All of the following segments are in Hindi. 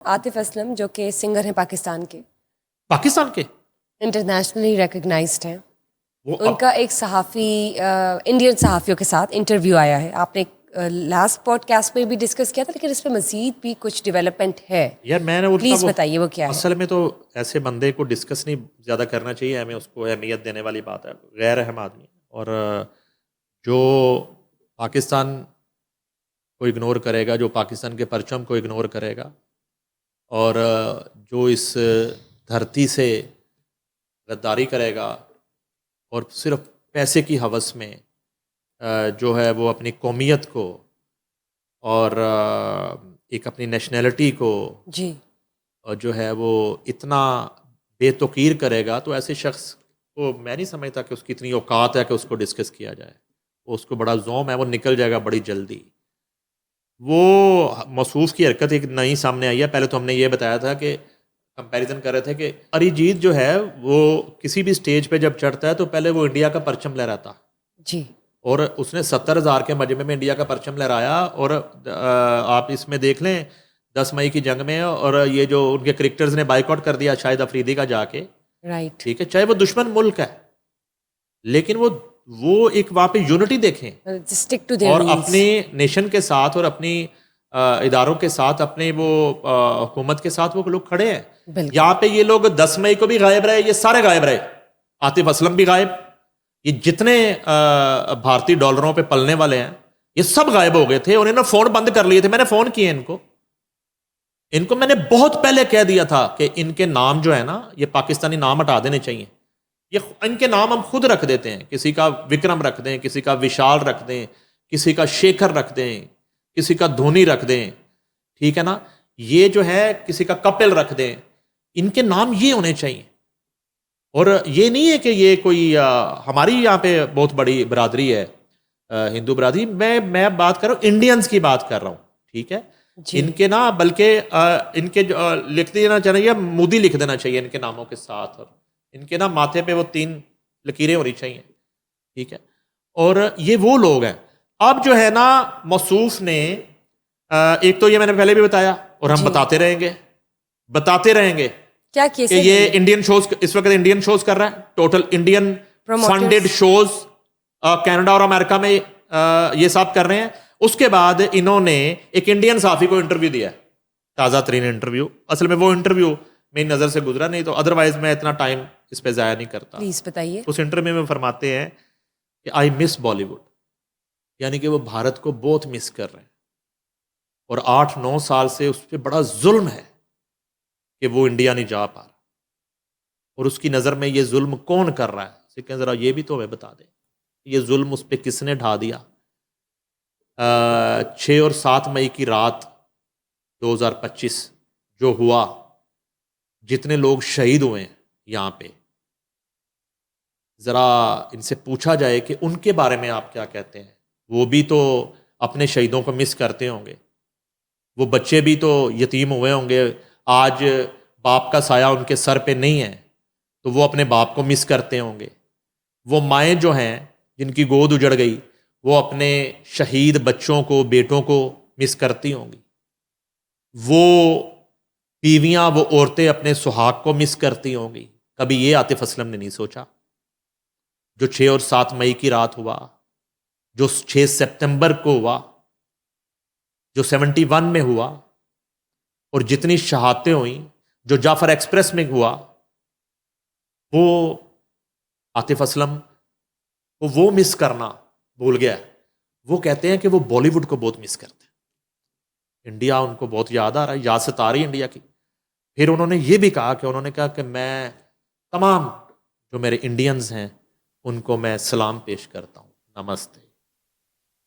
आतिफ असलम जो कि सिंगर हैं पाकिस्तान के, इंटरनेशनली रिकग्नाइज्ड हैं, उनका एक सहाफ़ी इंडियन सहाफ़ियों के साथ इंटरव्यू आया है। आपने लास्ट पॉडकास्ट में भी डिस्कस किया था, लेकिन इसमें मज़ीद भी कुछ डेवलपमेंट है। यार मैंने प्लीज़ बताइए वो क्या है। असल में तो ऐसे बंदे को डिस्कस नहीं ज़्यादा करना चाहिए, हमें उसको अहमियत देने वाली बात है। गैर अहम आदमी और जो पाकिस्तान को इग्नोर करेगा, जो पाकिस्तान के परचम को इग्नोर करेगा और जो इस धरती से गद्दारी करेगा और सिर्फ पैसे की हवस में जो है वो अपनी कौमियत को और एक अपनी नेशनैलिटी को जी और जो है वो इतना बेतौकीर करेगा, तो ऐसे शख्स को मैं नहीं समझता कि उसकी इतनी औकात है कि उसको डिस्कस किया जाए। वो उसको बड़ा ज़ौम है, वो निकल जाएगा बड़ी जल्दी। वो मौसूफ़ की हरकत एक नई सामने आई है। पहले तो हमने ये बताया था कि कंपैरिजन कर रहे थे कि अरिजीत जो है वो किसी भी स्टेज पे जब चढ़ता है तो पहले वो इंडिया का परचम लहराता जी, और उसने 70,000 के मजमे में इंडिया का परचम लहराया। और आप इसमें देख लें 10 मई की जंग में, और ये जो उनके क्रिकेटर्स ने बाइकआउट कर दिया शाहिद अफरीदी का जाके, राइट, ठीक है, चाहे वो दुश्मन मुल्क है, लेकिन वो एक वहाँ पे यूनिटी देखें स्टिक टू देयर और रूल्स। अपने नेशन के साथ और अपनी इदारों के साथ, अपने वो हुकूमत के साथ वो लोग खड़े हैं। बिल्कुल। यहाँ पे ये लोग 10 मई को भी गायब रहे, ये सारे गायब रहे, आतिफ असलम भी गायब, ये जितने भारतीय डॉलरों पे पलने वाले हैं ये सब गायब हो गए थे और इन्होंने फोन बंद कर लिए थे। मैंने फोन किए इनको मैंने बहुत पहले कह दिया था कि इनके नाम जो है ना, ये पाकिस्तानी नाम हटा देने चाहिए। ये इनके नाम हम खुद रख देते हैं, किसी का विक्रम रख दें, किसी का विशाल रख दें, किसी का शेखर रख दें, किसी का धोनी रख दें, ठीक है ना, ये जो है किसी का कपिल रख दें। इनके नाम ये होने चाहिए। और ये नहीं है कि ये कोई हमारी यहाँ पे बहुत बड़ी बरादरी है, हिंदू बरादरी। मैं बात कर रहा हूँ, इंडियंस की बात कर रहा हूँ, ठीक है। इनके ना बल्कि इनके लिख देना चाहिए, मोदी लिख देना चाहिए इनके नामों के साथ, और इनके ना माथे पे वो 3 लकीरें होनी चाहिए, ठीक है। और ये वो लोग हैं। अब जो है ना मौसूफ ने एक तो ये मैंने पहले भी बताया और हम बताते रहेंगे क्या कि केस ये इंडियन शोज, इस वक्त इंडियन शोज कर रहा है, total Indian funded shows Canada और अमेरिका में ये सब कर रहे हैं। उसके बाद इन्होंने एक इंडियन साफी को इंटरव्यू दिया, ताज़ा तरीन इंटरव्यू। असल में वो इंटरव्यू मेरी नज़र से गुजरा, नहीं तो अदरवाइज मैं इतना टाइम इस पर ज़ाया नहीं करता। प्लीज बताइए। उस इंटरव्यू में फरमाते हैं कि आई मिस बॉलीवुड, यानी कि वो भारत को बहुत मिस कर रहे हैं और 8-9 साल से उस पर बड़ा जुल्म है कि वो इंडिया नहीं जा पा रहा। और उसकी नज़र में ये जुल्म कौन कर रहा है, सिक्के ज़रा ये भी तो हमें बता दें, ये जुल्म उस पर किसने ढा दिया। 6 और 7 मई की रात 2025 जो हुआ, जितने लोग शहीद हुए हैं यहाँ पे, ज़रा इनसे पूछा जाए कि उनके बारे में आप क्या कहते हैं। वो भी तो अपने शहीदों को मिस करते होंगे, वो बच्चे भी तो यतीम हुए होंगे, आज बाप का साया उनके सर पे नहीं है तो वो अपने बाप को मिस करते होंगे। वो माएँ जो हैं जिनकी गोद उजड़ गई, वो अपने शहीद बच्चों को, बेटों को मिस करती होंगी। वो बीवियाँ, वो औरतें अपने सुहाग को मिस करती होंगी। कभी ये आतिफ असलम ने नहीं सोचा। जो 6 और 7 मई की रात हुआ, जो 6 सितंबर को हुआ, जो 71 में हुआ, और जितनी शहादतें हुई, जो जाफर एक्सप्रेस में हुआ, वो आतिफ असलम को वो मिस करना भूल गया। वो कहते हैं कि वो बॉलीवुड को बहुत मिस करते हैं, इंडिया उनको बहुत याद आ रहा है, याद सता रही है इंडिया की। फिर उन्होंने ये भी कहा कि मैं तमाम जो मेरे इंडियंस हैं उनको मैं सलाम पेश करता हूँ, नमस्ते,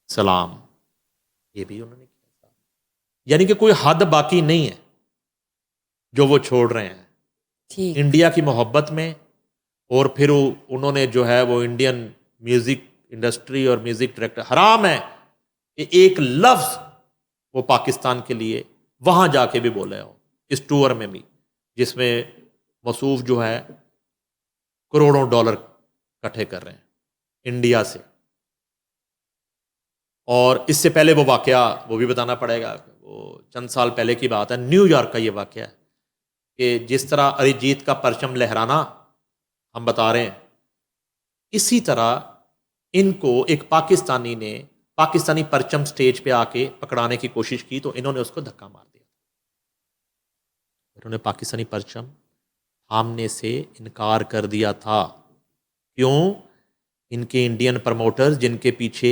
सलाम, ये भी उन्होंने किया। यानी कि कोई हद बाकी नहीं है जो वो छोड़ रहे हैं इंडिया की मोहब्बत में। और फिर उन्होंने जो है वो इंडियन म्यूजिक इंडस्ट्री और म्यूजिक डायरेक्टर, हराम है कि एक लफ्ज वो पाकिस्तान के लिए वहां जाके भी बोले हो, इस टूर में भी, जिसमें मसूफ जो है करोड़ों डॉलर इकट्ठे कर रहे हैं इंडिया से। और इससे पहले वो वाकया वो भी बताना पड़ेगा, वो चंद साल पहले की बात है, न्यूयॉर्क का ये वाक़या है कि जिस तरह अरिजीत का परचम लहराना हम बता रहे हैं, इसी तरह इनको एक पाकिस्तानी ने पाकिस्तानी परचम स्टेज पे आके पकड़ाने की कोशिश की तो इन्होंने उसको धक्का मार दिया। इन्होंने पाकिस्तानी परचम थामने से इनकार कर दिया था। क्यों? इनके इंडियन प्रमोटर्स जिनके पीछे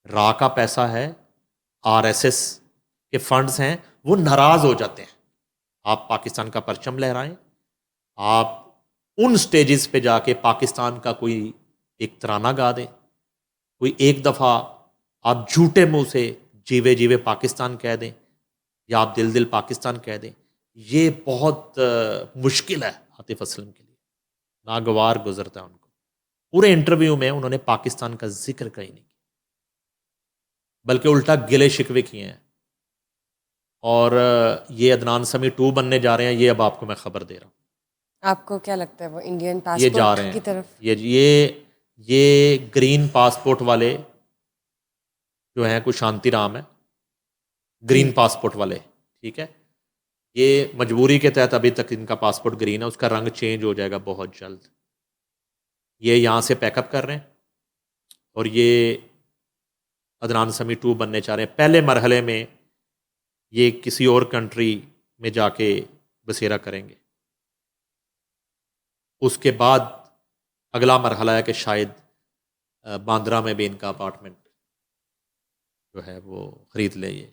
रा का पैसा है, आरएसएस के फंड्स हैं, वो नाराज हो जाते हैं। आप पाकिस्तान का परचम लहराएं, आप उन स्टेजेस पे जाके पाकिस्तान का कोई एक तराना गा दें, कोई एक दफ़ा आप झूठे मुंह से जीवे जीवे पाकिस्तान कह दें या आप दिल दिल पाकिस्तान कह दें, ये बहुत मुश्किल है आतिफ असलम के लिए, नागवार गुजरता है उनको। पूरे इंटरव्यू में उन्होंने पाकिस्तान का जिक्र कहीं नहीं किया, बल्कि उल्टा गिले शिकवे किए हैं। और ये अदनान समी 2 बनने जा रहे हैं, ये अब आपको मैं खबर दे रहा हूँ। आपको क्या लगता है वो इंडियन ये जा पासपोर्ट रहे की हैं तरफ? ये ग्रीन पासपोर्ट वाले जो हैं, कुछ शांति राम है, ग्रीन पासपोर्ट वाले, ठीक है, ये मजबूरी के तहत अभी तक इनका पासपोर्ट ग्रीन है, उसका रंग चेंज हो जाएगा बहुत जल्द। ये यहाँ से पैकअप कर रहे हैं और ये अदनान समी 2 बनने चाह रहे हैं। पहले मरहले में ये किसी और कंट्री में जाके बसेरा करेंगे, उसके बाद अगला मरहला है कि शायद बांद्रा में भी इनका अपार्टमेंट जो है वो ख़रीद ले ये,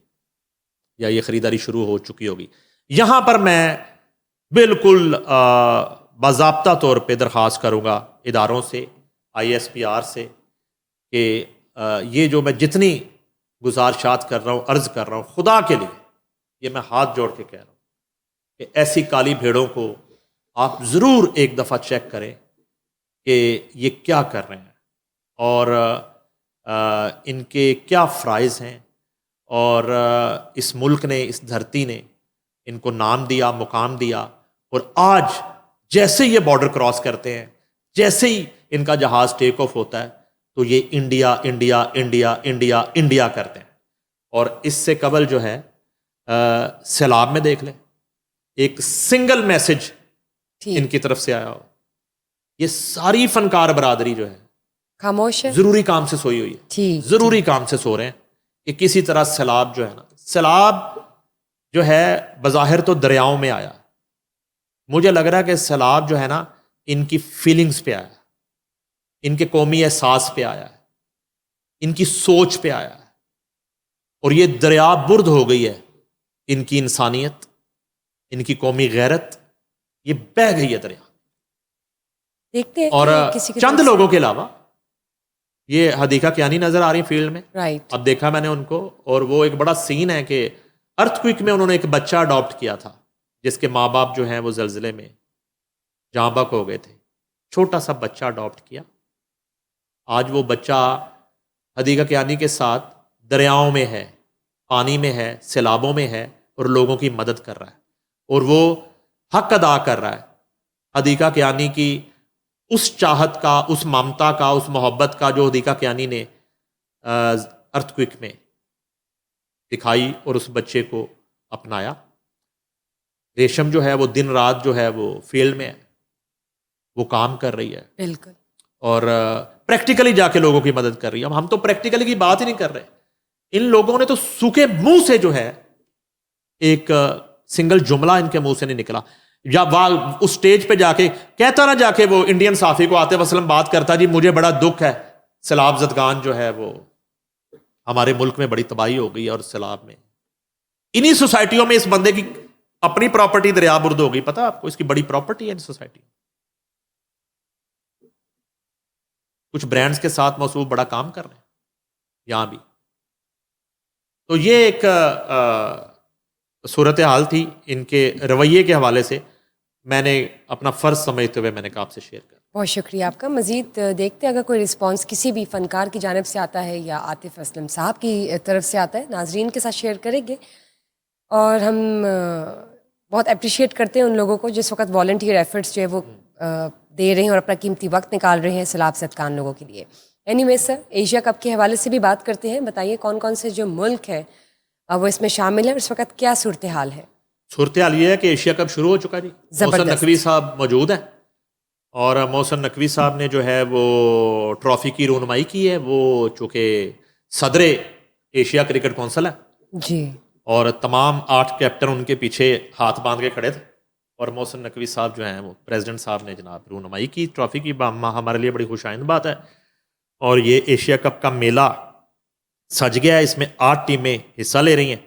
या ये ख़रीदारी शुरू हो चुकी होगी। यहाँ पर मैं बिल्कुल बाज़ाब्ता तौर पे दरख्वास्त करूँगा इदारों से, ISPR से, कि ये जो मैं जितनी गुजारिशात कर रहा हूँ, अर्ज़ कर रहा हूँ, खुदा के लिए ये मैं हाथ जोड़ के कह रहा हूँ कि ऐसी काली भेड़ों को आप ज़रूर एक दफ़ा चेक करें कि ये क्या कर रहे हैं और इनके क्या फ़राइज़ हैं, और इस मुल्क ने, इस धरती ने इनको नाम दिया, मुकाम दिया, और आज जैसे ये बॉर्डर क्रॉस करते हैं, जैसे ही इनका जहाज़ टेक ऑफ होता है, तो ये India India India India India करते हैं। और इससे कबल जो है सैलाब में देख लें, एक सिंगल मैसेज इनकी तरफ से आया हो, ये सारी फनकार बरादरी जो है खामोश है, जरूरी काम से सोई हुई है, जरूरी काम से सो रहे हैं कि किसी तरह सैलाब जो है ना, सैलाब जो है बज़ाहिर तो दरियाओं में आया, मुझे लग रहा है कि सैलाब जो है ना इनकी फीलिंग्स पे आया, इनके कौमी एहसास पे आया है, इनकी सोच पे आया है, और ये दरिया बुर्द हो गई है, इनकी इंसानियत, इनकी कौमी गैरत, ये बह गई है दरिया। देखते हैं और किसी चंद लोगों के अलावा ये हदीका कियानी नजर आ रही फील्ड में, राइट। अब देखा मैंने उनको, और वो एक बड़ा सीन है कि अर्थक्विक में उन्होंने एक बच्चा अडॉप्ट किया था जिसके माँ बाप जो हैं वो जल्जले में जाँ बहक हो गए थे, छोटा सा बच्चा अडॉप्ट किया। आज वो बच्चा हदीका कियानी के साथ दरियाओं में है, पानी में है, सैलाबों में है, और लोगों की मदद कर रहा है, और वो हक अदा कर रहा है हदीका कियानी की उस चाहत का, उस ममता का, उस मोहब्बत का जो हदीका कियानी ने अर्थक्विक में दिखाई और उस बच्चे को अपनाया। रेशम जो है वो दिन रात जो है वो फील्ड में है, वो काम कर रही है, बिल्कुल, और प्रैक्टिकली जाके लोगों की मदद कर रही है। अब हम तो प्रैक्टिकली की बात ही नहीं कर रहे, इन लोगों ने तो सूखे मुंह से जो है एक सिंगल जुमला इनके मुंह से नहीं निकला, या उस स्टेज पे जाके कहता ना, जाके वो इंडियन साफी को आतिफ असलम बात करता, जी मुझे बड़ा दुख है, सैलाब ज़दगान जो है वो हमारे मुल्क में बड़ी तबाही हो गई है, और सैलाब में इन्हीं सोसाइटियों में इस बंदे की अपनी प्रॉपर्टी दरिया बुर्द हो गई। पता आपको इसकी बड़ी प्रॉपर्टी है इन सोसाइटी, कुछ ब्रांड्स के साथ मौसूफ बड़ा काम कर रहे हैं यहां भी। तो ये एक सूरत हाल थी इनके रवैये के हवाले से, मैंने अपना फ़र्ज समझते हुए मैंने कहा आपसे शेयर कर। बहुत शुक्रिया आपका। मज़ीद देखते हैं अगर कोई रिस्पांस किसी भी फ़नकार की जानिब से आता है या आतिफ असलम साहब की तरफ से आता है, नाजरीन के साथ शेयर करेंगे। और हम बहुत अप्रिशिएट करते हैं उन लोगों को जिस वक्त वॉलंटियर एफर्ट्स जो है वो दे रहे हैं और अपना कीमती वक्त निकाल रहे हैं सैलाब ज़दगान लोगों के लिए। एनीवे सर, एशिया कप के हवाले से भी बात करते हैं। बताइए कौन कौन से जो मुल्क है वो इसमें शामिल है और इस वक्त क्या सूरत हाल है? सूरत हाल ये है कि एशिया कप शुरू हो चुका जी। मोहसिन नकवी साहब मौजूद हैं और मोहसिन नकवी साहब ने जो है वो ट्रॉफी की रूनमाई की है। वो चूँकि सदर एशिया क्रिकेट कौंसिल है जी, और तमाम 8 कैप्टन उनके पीछे हाथ बांध के खड़े थे और मोहसिन नकवी साहब जो हैं वो प्रेसिडेंट साहब ने जनाब रूनमाई की ट्रॉफी की। हमारे लिए बड़ी खुशाइंद बात है। और ये एशिया कप का मेला सज गया है। इसमें 8 टीमें हिस्सा ले रही हैं।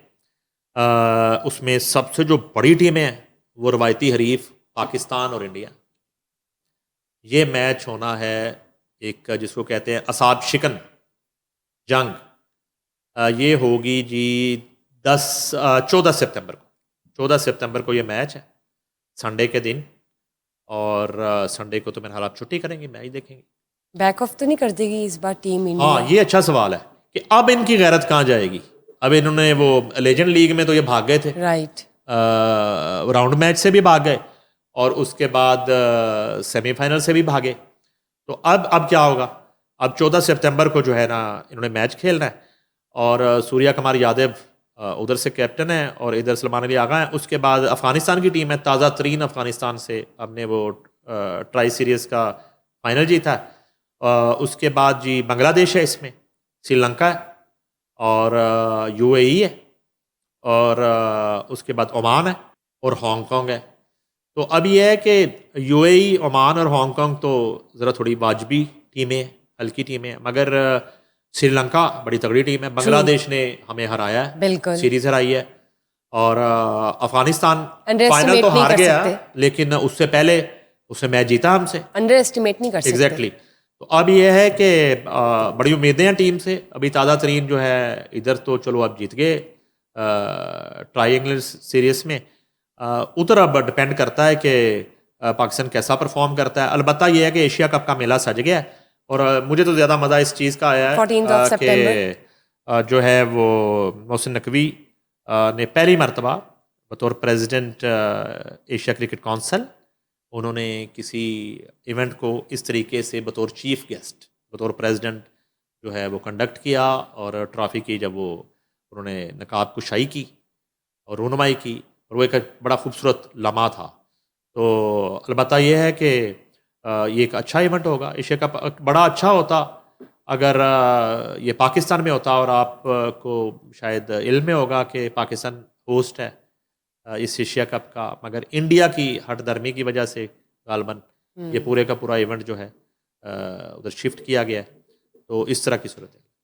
उसमें सबसे जो बड़ी टीमें हैं वो रवायती हरीफ पाकिस्तान और इंडिया। ये मैच होना है एक जिसको कहते हैं असाब शिकन जंग। ये होगी जी 14 सितंबर को। 14 सितंबर को ये मैच है संडे के दिन। और संडे को तो मेरे हाल आप छुट्टी करेंगे, मैच देखेंगे। बैक ऑफ तो नहीं कर देगी इस बार टीम इंडिया? हाँ, ये अच्छा सवाल है कि अब इनकी गैरत कहाँ जाएगी। अब इन्होंने वो लेजेंड लीग में तो ये भाग गए थे, राइट, राउंड मैच से भी भाग गए और उसके बाद सेमीफाइनल से भी भागे। तो अब क्या होगा? अब 14 सितंबर को जो है ना इन्होंने मैच खेलना है और सूर्या कुमार यादव उधर से कैप्टन है और इधर सलमान अली आगा है। उसके बाद अफ़गानिस्तान की टीम है, ताज़ा तरीन अफ़गानिस्तान से हमने वो ट्राई सीरीज़ का फाइनल जीता है। उसके बाद जी बांग्लादेश है, इसमें श्रीलंका है और यूएई है और उसके बाद ओमान है और हांगकांग है। तो अब यह है कि यूएई, ओमान और हांगकांग तो ज़रा थोड़ी वाजबी टीमें हैं, हल्की टीमें हैं, मगर श्रीलंका बड़ी तगड़ी टीम है। बांग्लादेश ने हमें हराया है, बिल्कुल, सीरीज़ हराई है। और अफगानिस्तान Underestimate फाइनल तो नहीं हार कर गया, सकते। लेकिन उससे पहले उसने मैच जीता हमसे। अंडर एस्टिमेट नहीं कर सकते। एग्जैक्टली तो अब यह है कि बड़ी उम्मीदें हैं टीम से। अभी ताज़ा तरीन जो है इधर तो चलो अब जीत गए ट्रायंगुलर सीरीज में। उधर अब डिपेंड करता है कि पाकिस्तान कैसा परफॉर्म करता है। अलबत्ता यह है कि एशिया कप का मेला सज गया है और मुझे तो ज़्यादा मज़ा इस चीज़ का आया है 14 कि जो है वो मोहसिन नकवी ने पहली मरतबा बतौर प्रेसिडेंट एशिया क्रिकेट कौंसिल उन्होंने किसी इवेंट को इस तरीके से बतौर चीफ गेस्ट, बतौर प्रेसिडेंट जो है वो कंडक्ट किया और ट्रॉफ़ी की जब वो उन्होंने नकाब कुशाई की और रूनुमाई की और वो एक बड़ा खूबसूरत लम्हा था। तो अलबत्ता यह है कि ये एक अच्छा इवेंट होगा। एशिया कप बड़ा अच्छा होता अगर ये पाकिस्तान में होता और आपको शायद इल्म में होगा कि पाकिस्तान होस्ट है इस एशिया कप का, मगर इंडिया की हठधर्मी की वजह से गालबन ये पूरे का पूरा इवेंट जो है उधर शिफ्ट किया गया है। तो इस तरह की सूरत है।